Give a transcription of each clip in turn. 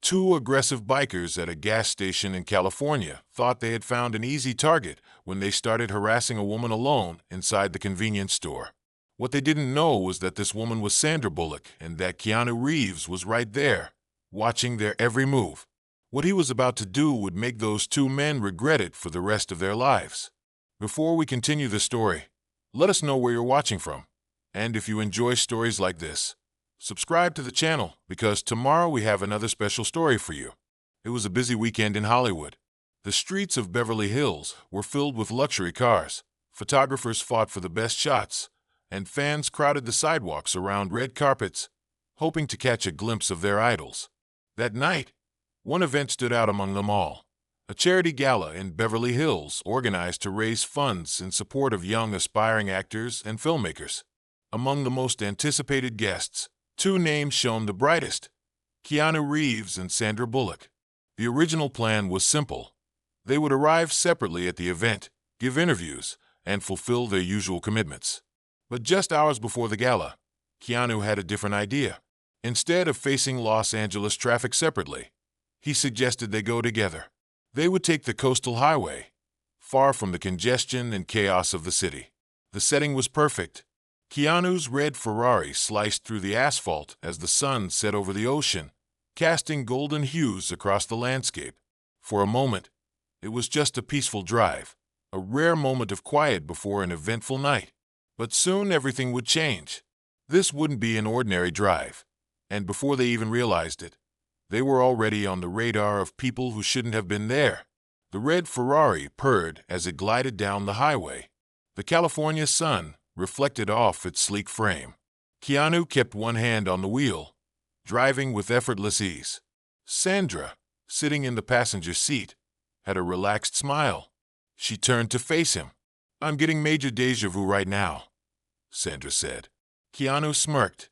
Two aggressive bikers at a gas station in California thought they had found an easy target when they started harassing a woman alone inside the convenience store. What they didn't know was that this woman was Sandra Bullock and that Keanu Reeves was right there, watching their every move. What he was about to do would make those two men regret it for the rest of their lives. Before we continue the story, let us know where you're watching from. And if you enjoy stories like this, subscribe to the channel because tomorrow we have another special story for you. It was a busy weekend in Hollywood. The streets of Beverly Hills were filled with luxury cars, photographers fought for the best shots, and fans crowded the sidewalks around red carpets, hoping to catch a glimpse of their idols. That night, one event stood out among them all. A charity gala in Beverly Hills organized to raise funds in support of young aspiring actors and filmmakers. Among the most anticipated guests, two names shone the brightest: Keanu Reeves and Sandra Bullock. The original plan was simple. They would arrive separately at the event, give interviews, and fulfill their usual commitments. But just hours before the gala, Keanu had a different idea. Instead of facing Los Angeles traffic separately, he suggested they go together. They would take the coastal highway, far from the congestion and chaos of the city. The setting was perfect. Keanu's red Ferrari sliced through the asphalt as the sun set over the ocean, casting golden hues across the landscape. For a moment, it was just a peaceful drive, a rare moment of quiet before an eventful night. But soon everything would change. This wouldn't be an ordinary drive, and before they even realized it, they were already on the radar of people who shouldn't have been there. The red Ferrari purred as it glided down the highway. The California sun reflected off its sleek frame. Keanu kept one hand on the wheel, driving with effortless ease. Sandra, sitting in the passenger seat, had a relaxed smile. She turned to face him. "I'm getting major déjà vu right now," Sandra said. Keanu smirked.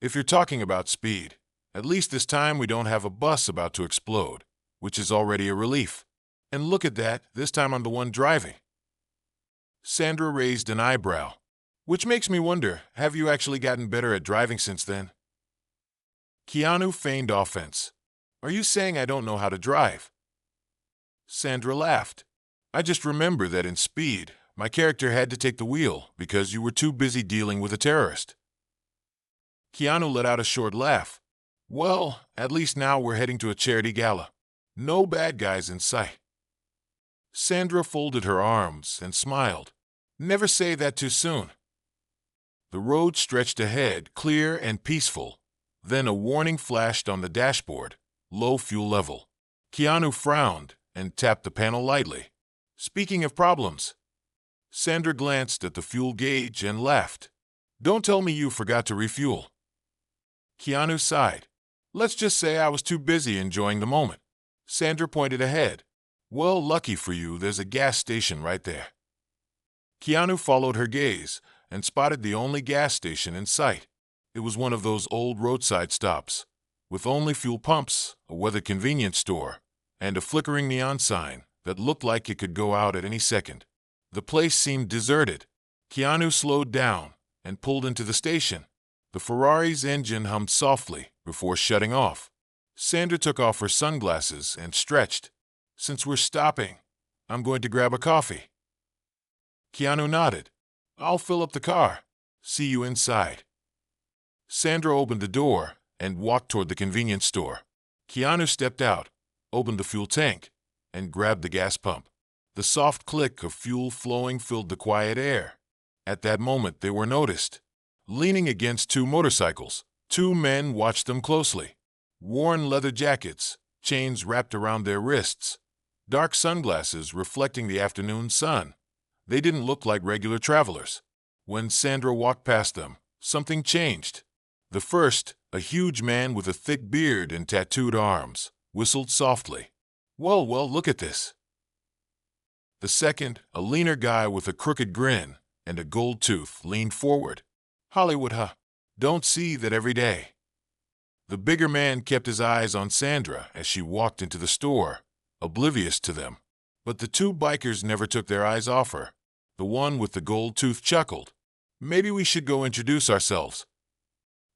"If you're talking about speed, at least this time we don't have a bus about to explode, which is already a relief. And look at that, this time I'm the one driving." Sandra raised an eyebrow. "Which makes me wonder, have you actually gotten better at driving since then?" Keanu feigned offense. "Are you saying I don't know how to drive?" Sandra laughed. "I just remember that in Speed, my character had to take the wheel because you were too busy dealing with a terrorist." Keanu let out a short laugh. "Well, at least now we're heading to a charity gala. No bad guys in sight." Sandra folded her arms and smiled. "Never say that too soon." The road stretched ahead, clear and peaceful. Then a warning flashed on the dashboard: low fuel level. Keanu frowned and tapped the panel lightly. "Speaking of problems." Sandra glanced at the fuel gauge and laughed. "Don't tell me you forgot to refuel." Keanu sighed. "Let's just say I was too busy enjoying the moment." Sandra pointed ahead. "Well, lucky for you, there's a gas station right there." Keanu followed her gaze and spotted the only gas station in sight. It was one of those old roadside stops, with only fuel pumps, a weathered convenience store, and a flickering neon sign that looked like it could go out at any second. The place seemed deserted. Keanu slowed down and pulled into the station. The Ferrari's engine hummed softly before shutting off. Sandra took off her sunglasses and stretched. "Since we're stopping, I'm going to grab a coffee." Keanu nodded. "I'll fill up the car. See you inside." Sandra opened the door and walked toward the convenience store. Keanu stepped out, opened the fuel tank, and grabbed the gas pump. The soft click of fuel flowing filled the quiet air. At that moment, they were noticed. Leaning against two motorcycles, two men watched them closely. Worn leather jackets, chains wrapped around their wrists, dark sunglasses reflecting the afternoon sun. They didn't look like regular travelers. When Sandra walked past them, something changed. The first, a huge man with a thick beard and tattooed arms, whistled softly. Well, look at this." The second, a leaner guy with a crooked grin and a gold tooth, leaned forward. "Hollywood, huh? Don't see that every day." The bigger man kept his eyes on Sandra as she walked into the store, oblivious to them. But the two bikers never took their eyes off her. The one with the gold tooth chuckled. "Maybe we should go introduce ourselves."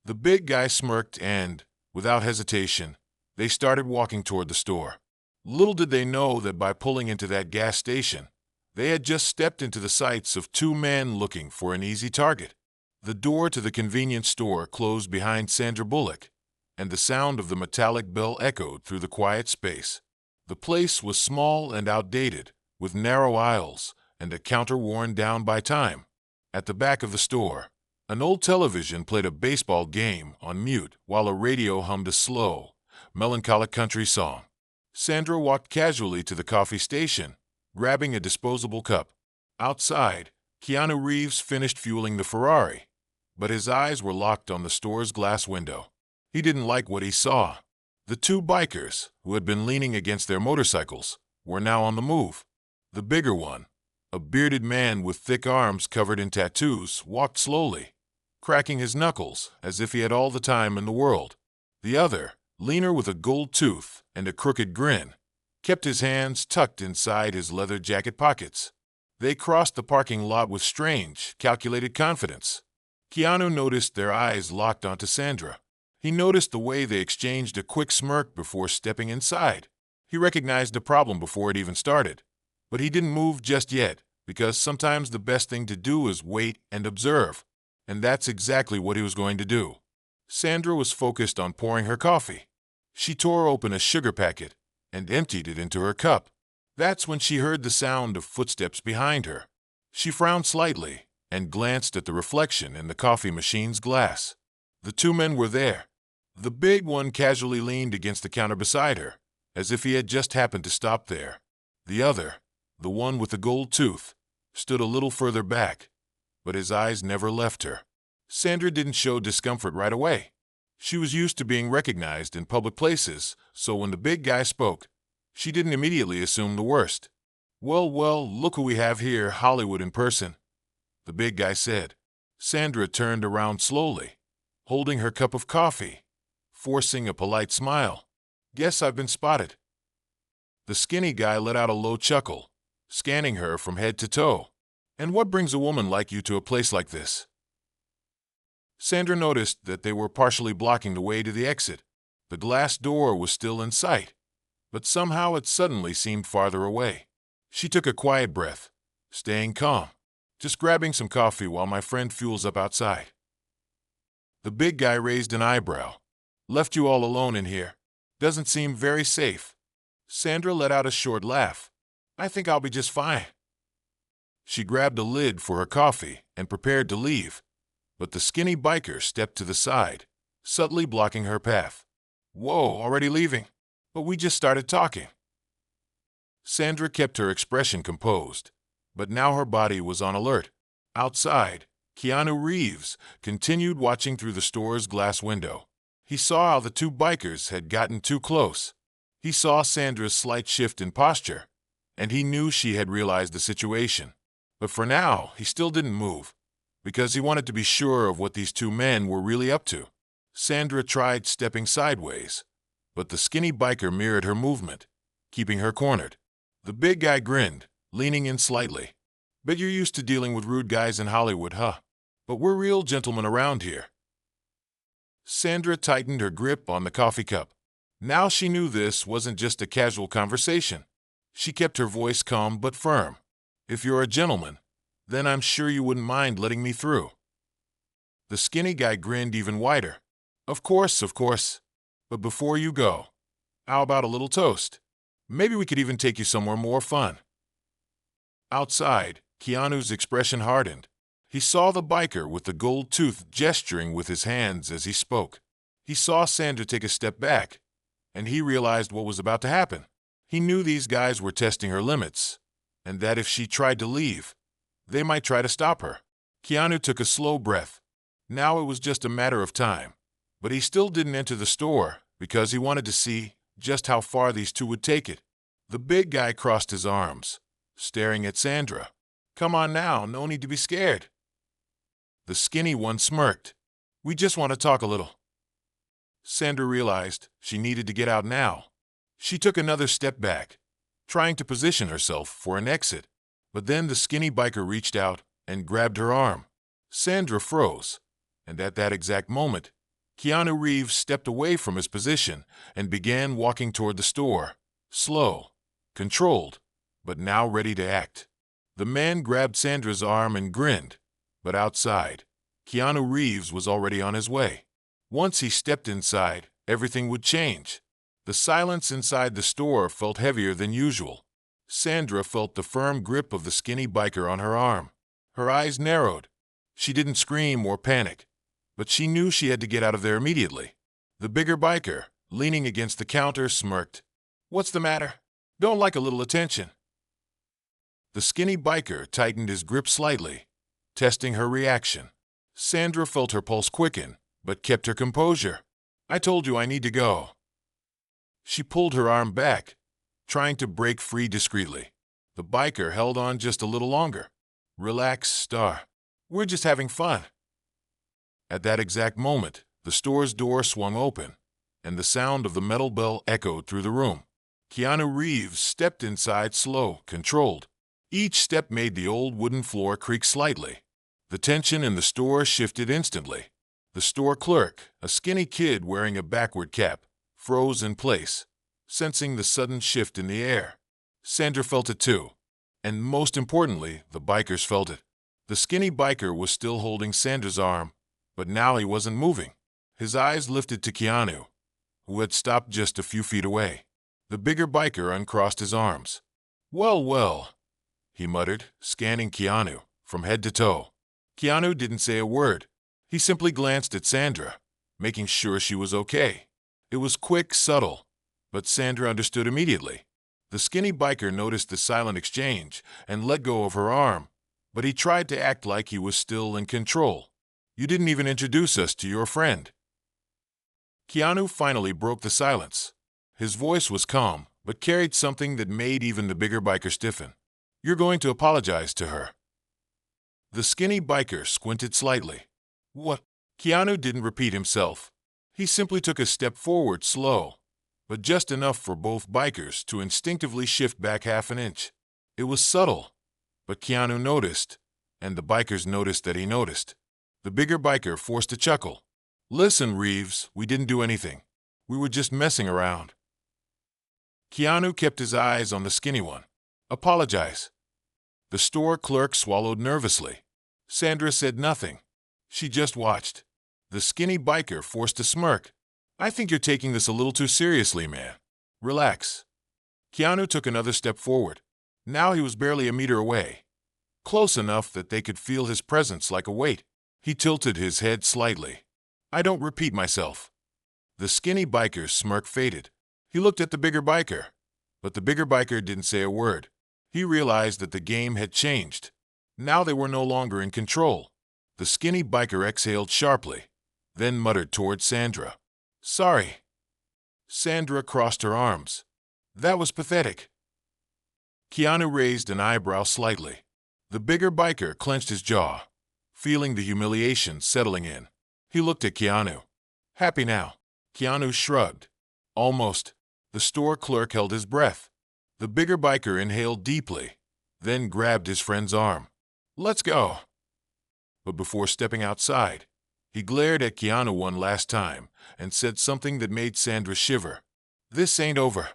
The big guy smirked and, without hesitation, They started walking toward the store. Little did they know that by pulling into that gas station, they had just stepped into the sights of two men looking for an easy target. The door to the convenience store closed behind Sandra Bullock, and the sound of the metallic bell echoed through the quiet space. The place was small and outdated, with narrow aisles and a counter worn down by time. At the back of the store, an old television played a baseball game on mute while a radio hummed a slow, melancholic country song. Sandra walked casually to the coffee station, grabbing a disposable cup. Outside, Keanu Reeves finished fueling the Ferrari, but his eyes were locked on the store's glass window. He didn't like what he saw. The two bikers, who had been leaning against their motorcycles, were now on the move. The bigger one, a bearded man with thick arms covered in tattoos, walked slowly, cracking his knuckles as if he had all the time in the world. The other, leaner with a gold tooth and a crooked grin, kept his hands tucked inside his leather jacket pockets. They crossed the parking lot with strange, calculated confidence. Keanu noticed their eyes locked onto Sandra. He noticed the way they exchanged a quick smirk before stepping inside. He recognized the problem before it even started. But he didn't move just yet, because sometimes the best thing to do is wait and observe. And that's exactly what he was going to do. Sandra was focused on pouring her coffee. She tore open a sugar packet and emptied it into her cup. That's when she heard the sound of footsteps behind her. She frowned slightly and glanced at the reflection in the coffee machine's glass. The two men were there. The big one casually leaned against the counter beside her, as if he had just happened to stop there. The other, the one with the gold tooth, stood a little further back, but his eyes never left her. Sandra didn't show discomfort right away. She was used to being recognized in public places, so when the big guy spoke, she didn't immediately assume the worst. Well, look who we have here, Hollywood in person," the big guy said. Sandra turned around slowly, holding her cup of coffee, forcing a polite smile. "Guess I've been spotted." The skinny guy let out a low chuckle, scanning her from head to toe. "And what brings a woman like you to a place like this?" Sandra noticed that they were partially blocking the way to the exit. The glass door was still in sight, but somehow it suddenly seemed farther away. She took a quiet breath, staying calm. "Just grabbing some coffee while my friend fuels up outside." The big guy raised an eyebrow. "Left you all alone in here. Doesn't seem very safe." Sandra let out a short laugh. "I think I'll be just fine." She grabbed a lid for her coffee and prepared to leave, but the skinny biker stepped to the side, subtly blocking her path. "Whoa, already leaving? But we just started talking." Sandra kept her expression composed, but now her body was on alert. Outside, Keanu Reeves continued watching through the store's glass window. He saw how the two bikers had gotten too close. He saw Sandra's slight shift in posture, and he knew she had realized the situation. But for now, he still didn't move, because he wanted to be sure of what these two men were really up to. Sandra tried stepping sideways, but the skinny biker mirrored her movement, keeping her cornered. The big guy grinned, leaning in slightly. "Bet you're used to dealing with rude guys in Hollywood, huh? But we're real gentlemen around here." Sandra tightened her grip on the coffee cup. Now she knew this wasn't just a casual conversation. She kept her voice calm but firm. "If you're a gentleman, then I'm sure you wouldn't mind letting me through." The skinny guy grinned even wider. Of course. But before you go, how about a little toast? Maybe we could even take you somewhere more fun." Outside, Keanu's expression hardened. He saw the biker with the gold tooth gesturing with his hands as he spoke. He saw Sandra take a step back, and he realized what was about to happen. He knew these guys were testing her limits, and that if she tried to leave, they might try to stop her. Keanu took a slow breath. Now it was just a matter of time. But he still didn't enter the store because he wanted to see just how far these two would take it. The big guy crossed his arms, staring at Sandra. "Come on now, no need to be scared." The skinny one smirked. "We just want to talk a little." Sandra realized she needed to get out now. She took another step back, trying to position herself for an exit. But then the skinny biker reached out and grabbed her arm. Sandra froze, and at that exact moment, Keanu Reeves stepped away from his position and began walking toward the store. Slow, controlled, but now ready to act. The man grabbed Sandra's arm and grinned, but outside, Keanu Reeves was already on his way. Once he stepped inside, everything would change. The silence inside the store felt heavier than usual. Sandra felt the firm grip of the skinny biker on her arm. Her eyes narrowed. She didn't scream or panic, but she knew she had to get out of there immediately. The bigger biker, leaning against the counter, smirked. "What's the matter? Don't like a little attention?" The skinny biker tightened his grip slightly, testing her reaction. Sandra felt her pulse quicken, but kept her composure. "I told you I need to go." She pulled her arm back, trying to break free discreetly. The biker held on just a little longer. "Relax, Star. We're just having fun." At that exact moment, the store's door swung open, and the sound of the metal bell echoed through the room. Keanu Reeves stepped inside slow, controlled. Each step made the old wooden floor creak slightly. The tension in the store shifted instantly. The store clerk, a skinny kid wearing a backward cap, froze in place, sensing the sudden shift in the air. Sandra felt it too, and most importantly, the bikers felt it. The skinny biker was still holding Sandra's arm, but now he wasn't moving. His eyes lifted to Keanu, who had stopped just a few feet away. The bigger biker uncrossed his arms. "Well, well," he muttered, scanning Keanu from head to toe. Keanu didn't say a word. He simply glanced at Sandra, making sure she was okay. It was quick, subtle, but Sandra understood immediately. The skinny biker noticed the silent exchange and let go of her arm, but he tried to act like he was still in control. "You didn't even introduce us to your friend." Keanu finally broke the silence. His voice was calm, but carried something that made even the bigger biker stiffen. "You're going to apologize to her." The skinny biker squinted slightly. "What?" Keanu didn't repeat himself. He simply took a step forward, slow, but just enough for both bikers to instinctively shift back half an inch. It was subtle, but Keanu noticed, and the bikers noticed that he noticed. The bigger biker forced a chuckle. "Listen, Reeves, we didn't do anything. We were just messing around." Keanu kept his eyes on the skinny one. "Apologize." The store clerk swallowed nervously. Sandra said nothing. She just watched. The skinny biker forced a smirk. "I think you're taking this a little too seriously, man. Relax." Keanu took another step forward. Now he was barely a meter away, close enough that they could feel his presence like a weight. He tilted his head slightly. "I don't repeat myself." The skinny biker's smirk faded. He looked at the bigger biker, but the bigger biker didn't say a word. He realized that the game had changed. Now they were no longer in control. The skinny biker exhaled sharply, then muttered toward Sandra. "Sorry." Sandra crossed her arms. "That was pathetic." Keanu raised an eyebrow slightly. The bigger biker clenched his jaw, feeling the humiliation settling in. He looked at Keanu. "Happy now?" Keanu shrugged. "Almost." The store clerk held his breath. The bigger biker inhaled deeply, then grabbed his friend's arm. "Let's go." But before stepping outside, he glared at Keanu one last time and said something that made Sandra shiver. "This ain't over."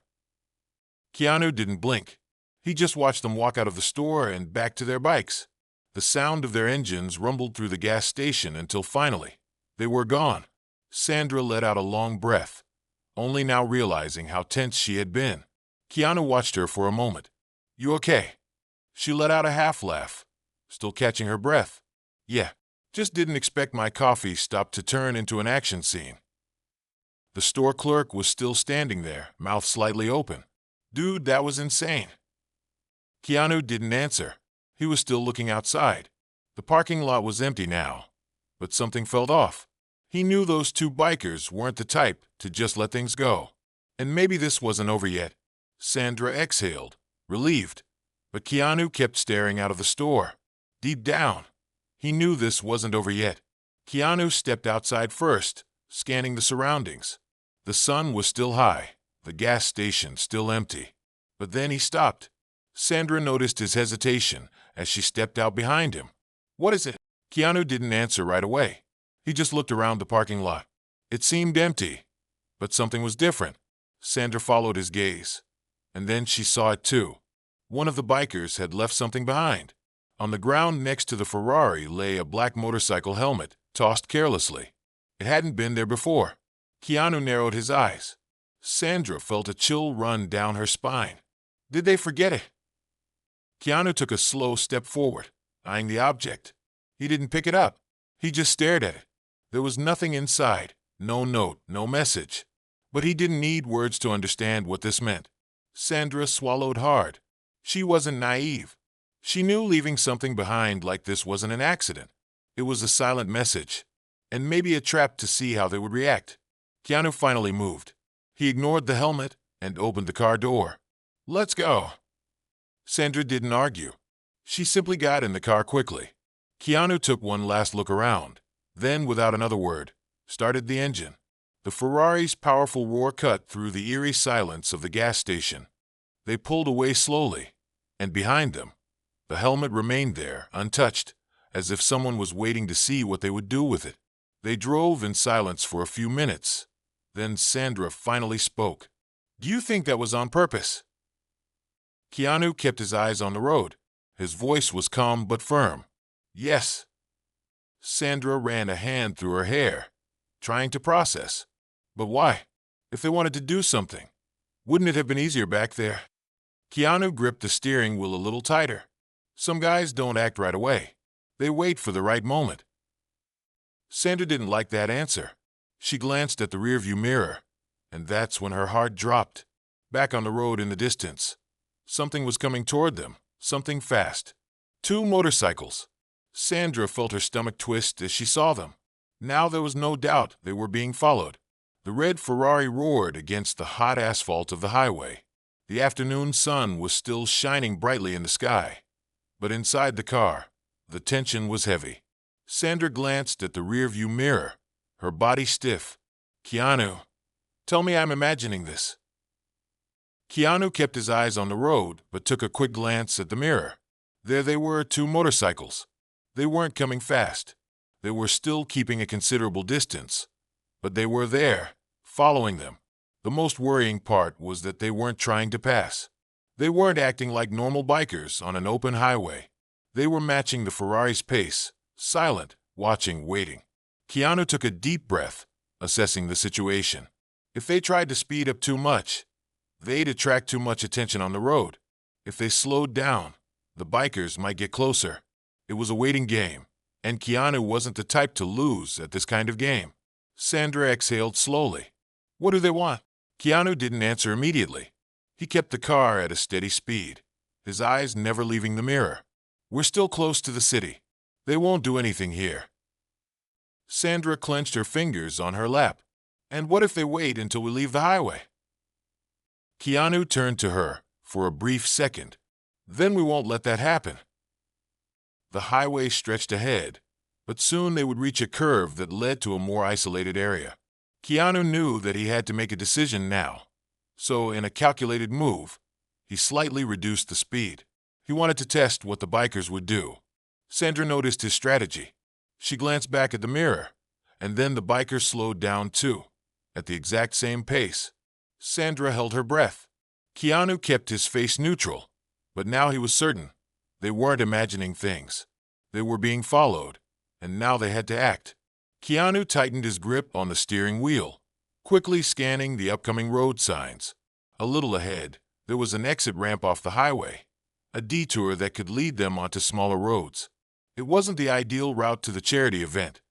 Keanu didn't blink. He just watched them walk out of the store and back to their bikes. The sound of their engines rumbled through the gas station until finally, they were gone. Sandra let out a long breath, only now realizing how tense she had been. Keanu watched her for a moment. "You okay?" She let out a half laugh, still catching her breath. "Yeah, just didn't expect my coffee stop to turn into an action scene." The store clerk was still standing there, mouth slightly open. "Dude, that was insane." Keanu didn't answer. He was still looking outside. The parking lot was empty now, but something felt off. He knew those two bikers weren't the type to just let things go. And maybe this wasn't over yet. Sandra exhaled, relieved, but Keanu kept staring out of the store. Deep down, he knew this wasn't over yet. Keanu stepped outside first, scanning the surroundings. The sun was still high, the gas station still empty. But then he stopped. Sandra noticed his hesitation as she stepped out behind him. "What is it?" Keanu didn't answer right away. He just looked around the parking lot. It seemed empty, but something was different. Sandra followed his gaze, and then she saw it too. One of the bikers had left something behind. On the ground next to the Ferrari lay a black motorcycle helmet, tossed carelessly. It hadn't been there before. Keanu narrowed his eyes. Sandra felt a chill run down her spine. Did they forget it? Keanu took a slow step forward, eyeing the object. He didn't pick it up. He just stared at it. There was nothing inside, no note, no message. But he didn't need words to understand what this meant. Sandra swallowed hard. She wasn't naive. She knew leaving something behind like this wasn't an accident. It was a silent message, and maybe a trap to see how they would react. Keanu finally moved. He ignored the helmet and opened the car door. Let's go. Sandra didn't argue. She simply got in the car quickly. Keanu took one last look around, then, without another word, started the engine. The Ferrari's powerful roar cut through the eerie silence of the gas station. They pulled away slowly, and behind them, the helmet remained there, untouched, as if someone was waiting to see what they would do with it. They drove in silence for a few minutes. Then Sandra finally spoke. Do you think that was on purpose? Keanu kept his eyes on the road. His voice was calm but firm. Yes. Sandra ran a hand through her hair, trying to process. But why? If they wanted to do something, wouldn't it have been easier back there? Keanu gripped the steering wheel a little tighter. Some guys don't act right away. They wait for the right moment. Sandra didn't like that answer. She glanced at the rearview mirror, and that's when her heart dropped. Back on the road in the distance, something was coming toward them, something fast. 2 motorcycles. Sandra felt her stomach twist as she saw them. Now there was no doubt they were being followed. The red Ferrari roared against the hot asphalt of the highway. The afternoon sun was still shining brightly in the sky. But inside the car, the tension was heavy. Sandra glanced at the rearview mirror, her body stiff. Keanu, tell me I'm imagining this. Keanu kept his eyes on the road, but took a quick glance at the mirror. There they were, 2 motorcycles. They weren't coming fast. They were still keeping a considerable distance. But they were there, following them. The most worrying part was that they weren't trying to pass. They weren't acting like normal bikers on an open highway. They were matching the Ferrari's pace, silent, watching, waiting. Keanu took a deep breath, assessing the situation. If they tried to speed up too much, they'd attract too much attention on the road. If they slowed down, the bikers might get closer. It was a waiting game, and Keanu wasn't the type to lose at this kind of game. Sandra exhaled slowly. What do they want? Keanu didn't answer immediately. He kept the car at a steady speed, his eyes never leaving the mirror. We're still close to the city. They won't do anything here. Sandra clenched her fingers on her lap. And what if they wait until we leave the highway? Keanu turned to her for a brief second. Then we won't let that happen. The highway stretched ahead, but soon they would reach a curve that led to a more isolated area. Keanu knew that he had to make a decision now. So, in a calculated move, he slightly reduced the speed. He wanted to test what the bikers would do. Sandra noticed his strategy. She glanced back at the mirror, and then the bikers slowed down too, at the exact same pace. Sandra held her breath. Keanu kept his face neutral, but now he was certain. They weren't imagining things. They were being followed, and now they had to act. Keanu tightened his grip on the steering wheel, quickly scanning the upcoming road signs. A little ahead, there was an exit ramp off the highway, a detour that could lead them onto smaller roads. It wasn't the ideal route to the charity event,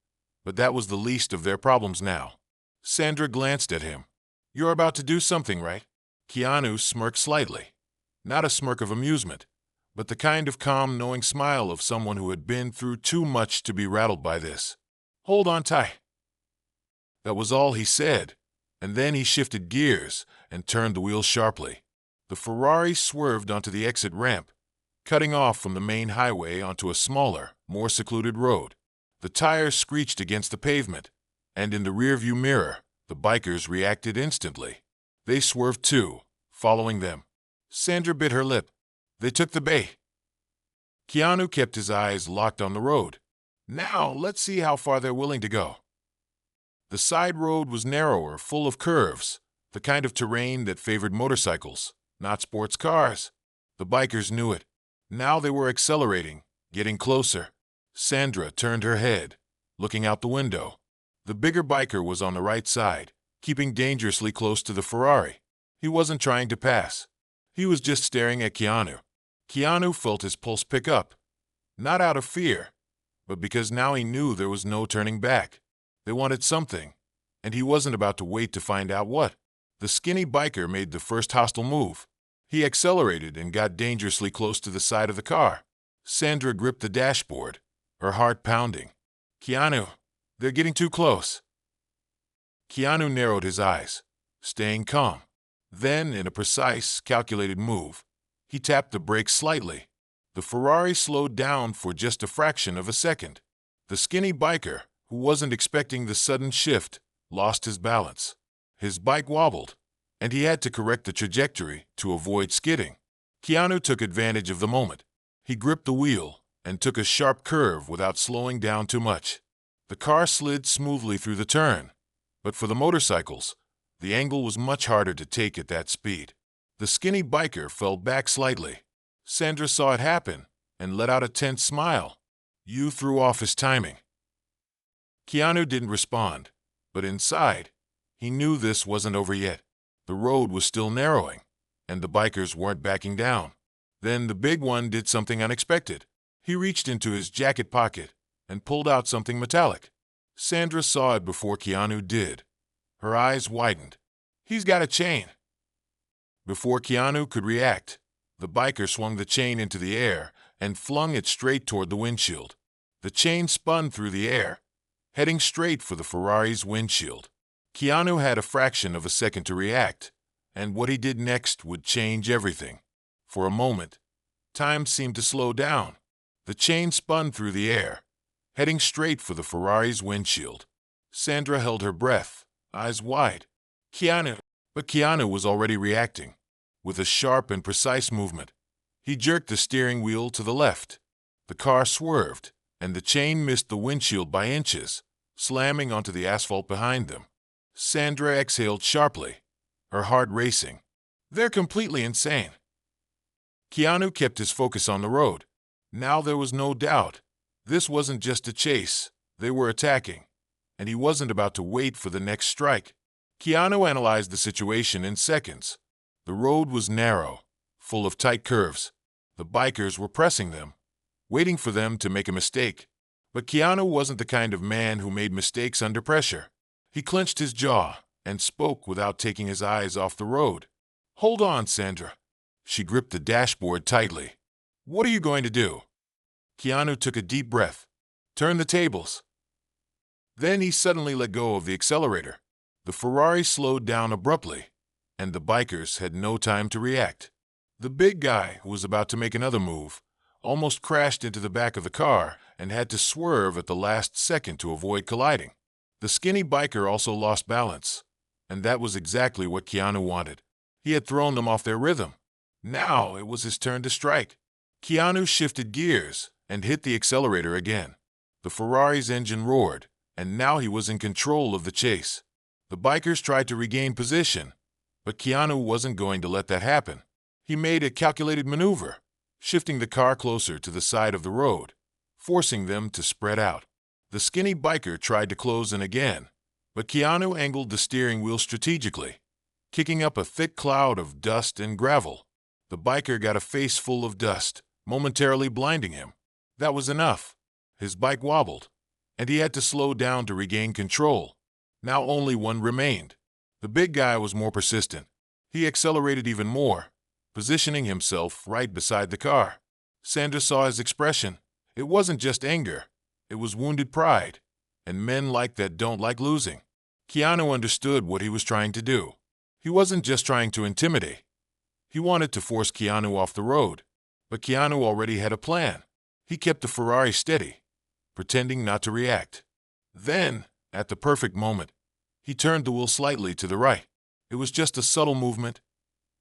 but that was the least of their problems now. Sandra glanced at him. You're about to do something, right? Keanu smirked slightly. Not a smirk of amusement, but the kind of calm, knowing smile of someone who had been through too much to be rattled by this. Hold on tight. That was all he said, and then he shifted gears and turned the wheel sharply. The Ferrari swerved onto the exit ramp, cutting off from the main highway onto a smaller, more secluded road. The tires screeched against the pavement, and in the rearview mirror, the bikers reacted instantly. They swerved too, following them. Sandra bit her lip. They took the bait. Keanu kept his eyes locked on the road. Now, let's see how far they're willing to go. The side road was narrower, full of curves, the kind of terrain that favored motorcycles, not sports cars. The bikers knew it. Now they were accelerating, getting closer. Sandra turned her head, looking out the window. The bigger biker was on the right side, keeping dangerously close to the Ferrari. He wasn't trying to pass. He was just staring at Keanu. Keanu felt his pulse pick up, not out of fear, but because now he knew there was no turning back. They wanted something, and he wasn't about to wait to find out what. The skinny biker made the first hostile move. He accelerated and got dangerously close to the side of the car. Sandra gripped the dashboard, her heart pounding. Keanu, they're getting too close. Keanu narrowed his eyes, staying calm. Then, in a precise, calculated move, he tapped the brakes slightly. The Ferrari slowed down for just a fraction of a second. The skinny biker, who wasn't expecting the sudden shift, lost his balance. His bike wobbled, and he had to correct the trajectory to avoid skidding. Keanu took advantage of the moment. He gripped the wheel and took a sharp curve without slowing down too much. The car slid smoothly through the turn, but for the motorcycles, the angle was much harder to take at that speed. The skinny biker fell back slightly. Sandra saw it happen and let out a tense smile. You threw off his timing. Keanu didn't respond, but inside, he knew this wasn't over yet. The road was still narrowing, and the bikers weren't backing down. Then the big one did something unexpected. He reached into his jacket pocket and pulled out something metallic. Sandra saw it before Keanu did. Her eyes widened. He's got a chain. Before Keanu could react, the biker swung the chain into the air and flung it straight toward the windshield. The chain spun through the air, heading straight for the Ferrari's windshield. Keanu had a fraction of a second to react, and what he did next would change everything. For a moment, time seemed to slow down. The chain spun through the air, heading straight for the Ferrari's windshield. Sandra held her breath, eyes wide. But Keanu was already reacting. With a sharp and precise movement, he jerked the steering wheel to the left. The car swerved, and the chain missed the windshield by inches, slamming onto the asphalt behind them. Sandra exhaled sharply, her heart racing. They're completely insane. Keanu kept his focus on the road. Now there was no doubt. This wasn't just a chase. They were attacking, and he wasn't about to wait for the next strike. Keanu analyzed the situation in seconds. The road was narrow, full of tight curves. The bikers were pressing them, waiting for them to make a mistake. But Keanu wasn't the kind of man who made mistakes under pressure. He clenched his jaw and spoke without taking his eyes off the road. Hold on, Sandra. She gripped the dashboard tightly. What are you going to do? Keanu took a deep breath. Turn the tables. Then he suddenly let go of the accelerator. The Ferrari slowed down abruptly, and the bikers had no time to react. The big guy, who was about to make another move, almost crashed into the back of the car and had to swerve at the last second to avoid colliding. The skinny biker also lost balance, and that was exactly what Keanu wanted. He had thrown them off their rhythm. Now it was his turn to strike. Keanu shifted gears and hit the accelerator again. The Ferrari's engine roared, and now he was in control of the chase. The bikers tried to regain position, but Keanu wasn't going to let that happen. He made a calculated maneuver, shifting the car closer to the side of the road, forcing them to spread out. The skinny biker tried to close in again, but Keanu angled the steering wheel strategically, kicking up a thick cloud of dust and gravel. The biker got a face full of dust, momentarily blinding him. That was enough. His bike wobbled, and he had to slow down to regain control. Now only one remained. The big guy was more persistent. He accelerated even more, positioning himself right beside the car. Sandra saw his expression. It wasn't just anger. It was wounded pride, and men like that don't like losing. Keanu understood what he was trying to do. He wasn't just trying to intimidate. He wanted to force Keanu off the road, but Keanu already had a plan. He kept the Ferrari steady, pretending not to react. Then, at the perfect moment, he turned the wheel slightly to the right. It was just a subtle movement,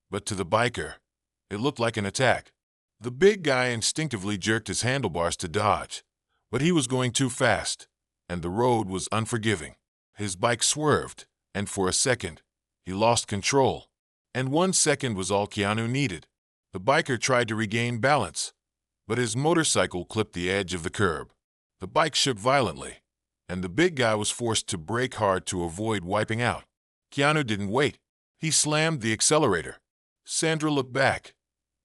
but to the biker, it looked like an attack. The big guy instinctively jerked his handlebars to dodge, but he was going too fast, and the road was unforgiving. His bike swerved, and for a second, he lost control. And 1 second was all Keanu needed. The biker tried to regain balance, but his motorcycle clipped the edge of the curb. The bike shook violently, and the big guy was forced to brake hard to avoid wiping out. Keanu didn't wait. He slammed the accelerator. Sandra looked back.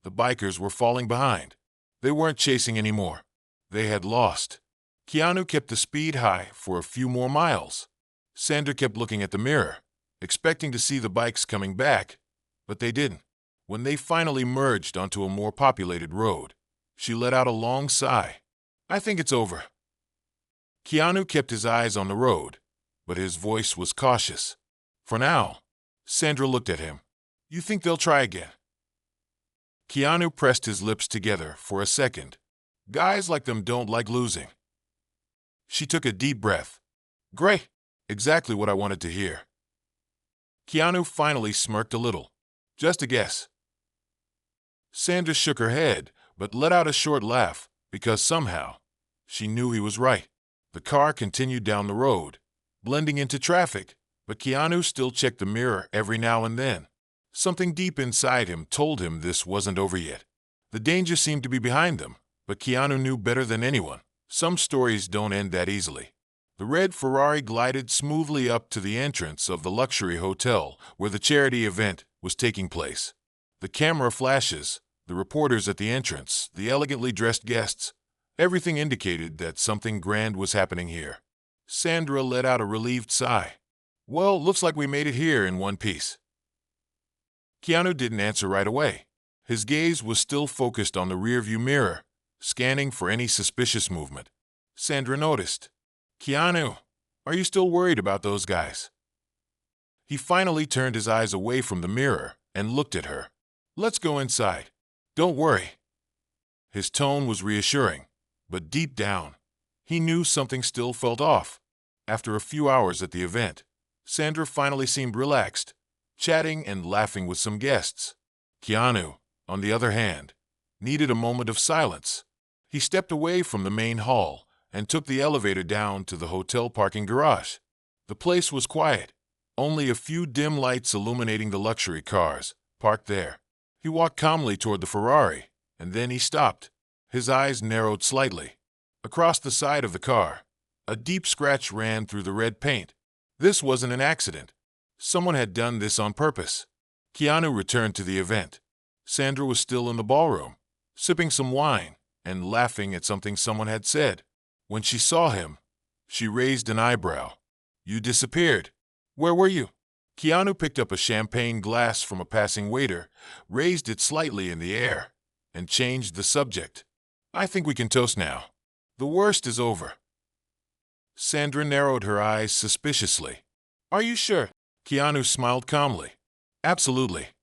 The bikers were falling behind. They weren't chasing anymore. They had lost. Keanu kept the speed high for a few more miles. Sandra kept looking at the mirror, expecting to see the bikes coming back, but they didn't. When they finally merged onto a more populated road, she let out a long sigh. "I think it's over." Keanu kept his eyes on the road, but his voice was cautious. "For now." Sandra looked at him. "You think they'll try again?" Keanu pressed his lips together for a second. "Guys like them don't like losing." She took a deep breath. "Great. Exactly what I wanted to hear." Keanu finally smirked a little. "Just a guess." Sandra shook her head, but let out a short laugh, because somehow, she knew he was right. The car continued down the road, blending into traffic, but Keanu still checked the mirror every now and then. Something deep inside him told him this wasn't over yet. The danger seemed to be behind them, but Keanu knew better than anyone. Some stories don't end that easily. The red Ferrari glided smoothly up to the entrance of the luxury hotel where the charity event was taking place. The camera flashes, the reporters at the entrance, the elegantly dressed guests, everything indicated that something grand was happening here. Sandra let out a relieved sigh. "Well, looks like we made it here in one piece." Keanu didn't answer right away. His gaze was still focused on the rearview mirror, scanning for any suspicious movement. Sandra noticed. "Keanu, are you still worried about those guys?" He finally turned his eyes away from the mirror and looked at her. "Let's go inside. Don't worry." His tone was reassuring, but deep down, he knew something still felt off. After a few hours at the event, Sandra finally seemed relaxed, chatting and laughing with some guests. Keanu, on the other hand, needed a moment of silence. He stepped away from the main hall and took the elevator down to the hotel parking garage. The place was quiet, only a few dim lights illuminating the luxury cars parked there. He walked calmly toward the Ferrari, and then he stopped. His eyes narrowed slightly. Across the side of the car, a deep scratch ran through the red paint. This wasn't an accident. Someone had done this on purpose. Keanu returned to the event. Sandra was still in the ballroom, sipping some wine and laughing at something someone had said. When she saw him, she raised an eyebrow. "You disappeared. Where were you?" Keanu picked up a champagne glass from a passing waiter, raised it slightly in the air, and changed the subject. "I think we can toast now. The worst is over." Sandra narrowed her eyes suspiciously. "Are you sure?" Keanu smiled calmly. "Absolutely."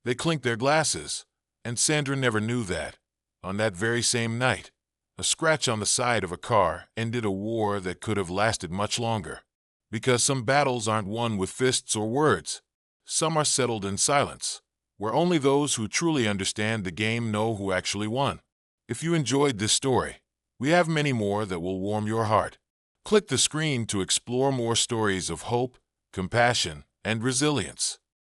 They clinked their glasses, and Sandra never knew that, on that very same night, a scratch on the side of a car ended a war that could have lasted much longer. Because some battles aren't won with fists or words. Some are settled in silence, where only those who truly understand the game know who actually won. If you enjoyed this story, we have many more that will warm your heart. Click the screen to explore more stories of hope, compassion, and resilience.